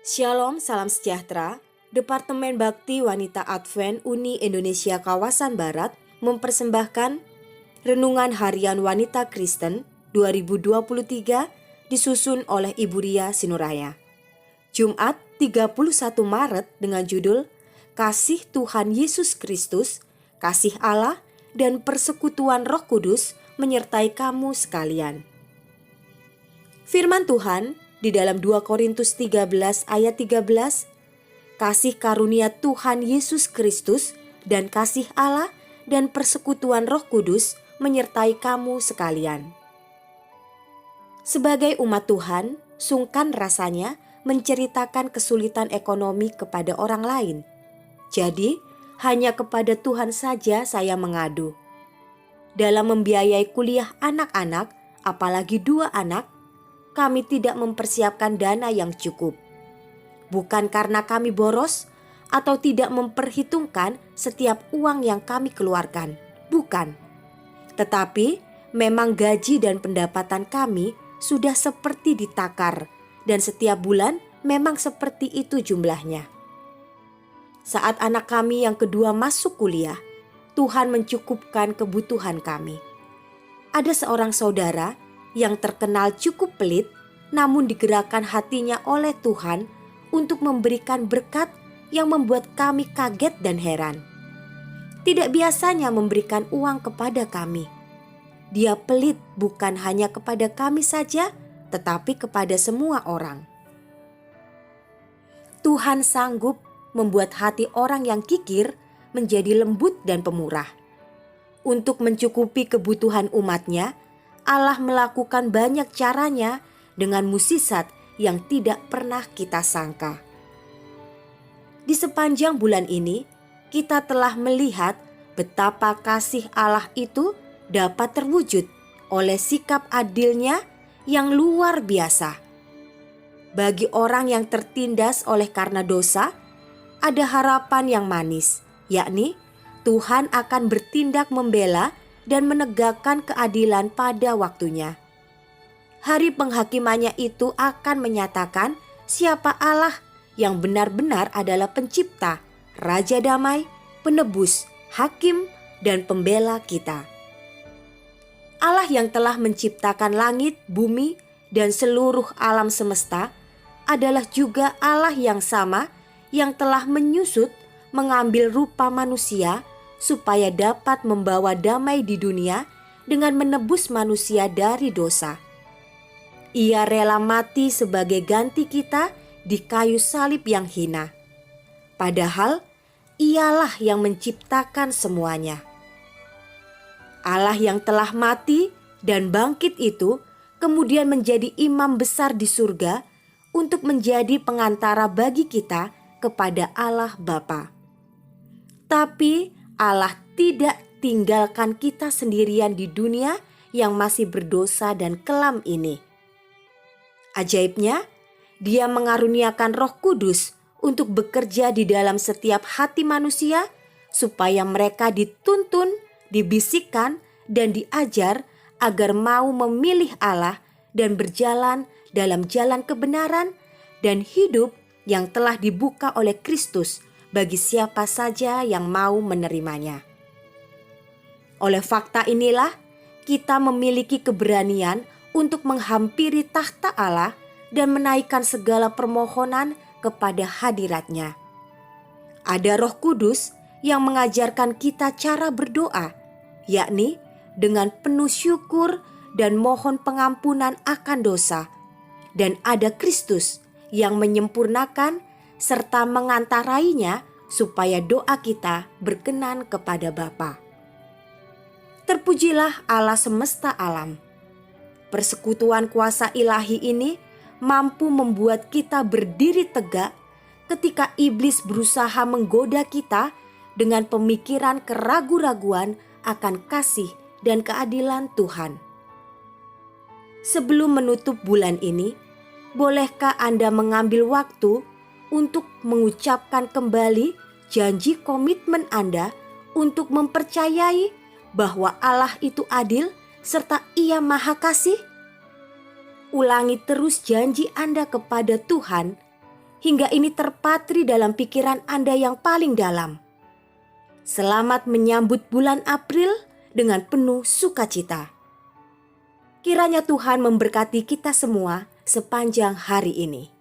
Shalom, salam sejahtera. Departemen Bakti Wanita Advent Uni Indonesia Kawasan Barat mempersembahkan Renungan Harian Wanita Kristen 2023 disusun oleh Ibu Ria Sinuraya. Jumat 31 Maret dengan judul Kasih Tuhan Yesus Kristus, Kasih Allah, dan Persekutuan Roh Kudus menyertai kamu sekalian. Firman Tuhan di dalam 2 Korintus 13 ayat 13, kasih karunia Tuhan Yesus Kristus dan kasih Allah dan persekutuan Roh Kudus menyertai kamu sekalian. Sebagai umat Tuhan, sungkan rasanya menceritakan kesulitan ekonomi kepada orang lain. Jadi, hanya kepada Tuhan saja saya mengadu. Dalam membiayai kuliah anak-anak, apalagi 2 anak, kami tidak mempersiapkan dana yang cukup. Bukan karena kami boros atau tidak memperhitungkan setiap uang yang kami keluarkan. Bukan. Tetapi memang gaji dan pendapatan kami sudah seperti ditakar dan setiap bulan memang seperti itu jumlahnya. Saat anak kami yang kedua masuk kuliah, Tuhan mencukupkan kebutuhan kami. Ada seorang saudara yang terkenal cukup pelit, namun digerakkan hatinya oleh Tuhan untuk memberikan berkat yang membuat kami kaget dan heran. Tidak biasanya memberikan uang kepada kami. Dia pelit bukan hanya kepada kami saja, tetapi kepada semua orang. Tuhan sanggup membuat hati orang yang kikir menjadi lembut dan pemurah. Untuk mencukupi kebutuhan umatnya, Allah melakukan banyak caranya dengan mukjizat yang tidak pernah kita sangka. Di sepanjang bulan ini, kita telah melihat betapa kasih Allah itu dapat terwujud oleh sikap adilnya yang luar biasa. Bagi orang yang tertindas oleh karena dosa, ada harapan yang manis, yakni Tuhan akan bertindak membela dan menegakkan keadilan pada waktunya. Hari penghakimannya itu akan menyatakan siapa Allah yang benar-benar adalah pencipta, Raja Damai, penebus, hakim, dan pembela kita. Allah yang telah menciptakan langit, bumi, dan seluruh alam semesta adalah juga Allah yang sama yang telah menyusut mengambil rupa manusia supaya dapat membawa damai di dunia dengan menebus manusia dari dosa. Ia rela mati sebagai ganti kita di kayu salib yang hina. Padahal Ialah yang menciptakan semuanya. Allah yang telah mati dan bangkit itu kemudian menjadi imam besar di surga untuk menjadi pengantara bagi kita kepada Allah Bapa. Tapi Allah tidak tinggalkan kita sendirian di dunia yang masih berdosa dan kelam ini. Ajaibnya, Dia mengaruniakan Roh Kudus untuk bekerja di dalam setiap hati manusia supaya mereka dituntun, dibisikkan, dan diajar agar mau memilih Allah dan berjalan dalam jalan kebenaran dan hidup yang telah dibuka oleh Kristus bagi siapa saja yang mau menerimanya. Oleh fakta inilah kita memiliki keberanian untuk menghampiri tahta Allah dan menaikkan segala permohonan kepada hadirat-Nya. Ada Roh Kudus yang mengajarkan kita cara berdoa, yakni dengan penuh syukur dan mohon pengampunan akan dosa. Dan ada Kristus yang menyempurnakan serta mengantarainya supaya doa kita berkenan kepada Bapa. Terpujilah Allah semesta alam. Persekutuan kuasa ilahi ini mampu membuat kita berdiri tegak ketika iblis berusaha menggoda kita dengan pemikiran keraguan-raguan akan kasih dan keadilan Tuhan. Sebelum menutup bulan ini, bolehkah Anda mengambil waktu untuk mengucapkan kembali janji komitmen Anda untuk mempercayai bahwa Allah itu adil serta Ia Maha Kasih? Ulangi terus janji Anda kepada Tuhan hingga ini terpatri dalam pikiran Anda yang paling dalam. Selamat menyambut bulan April dengan penuh sukacita. Kiranya Tuhan memberkati kita semua sepanjang hari ini.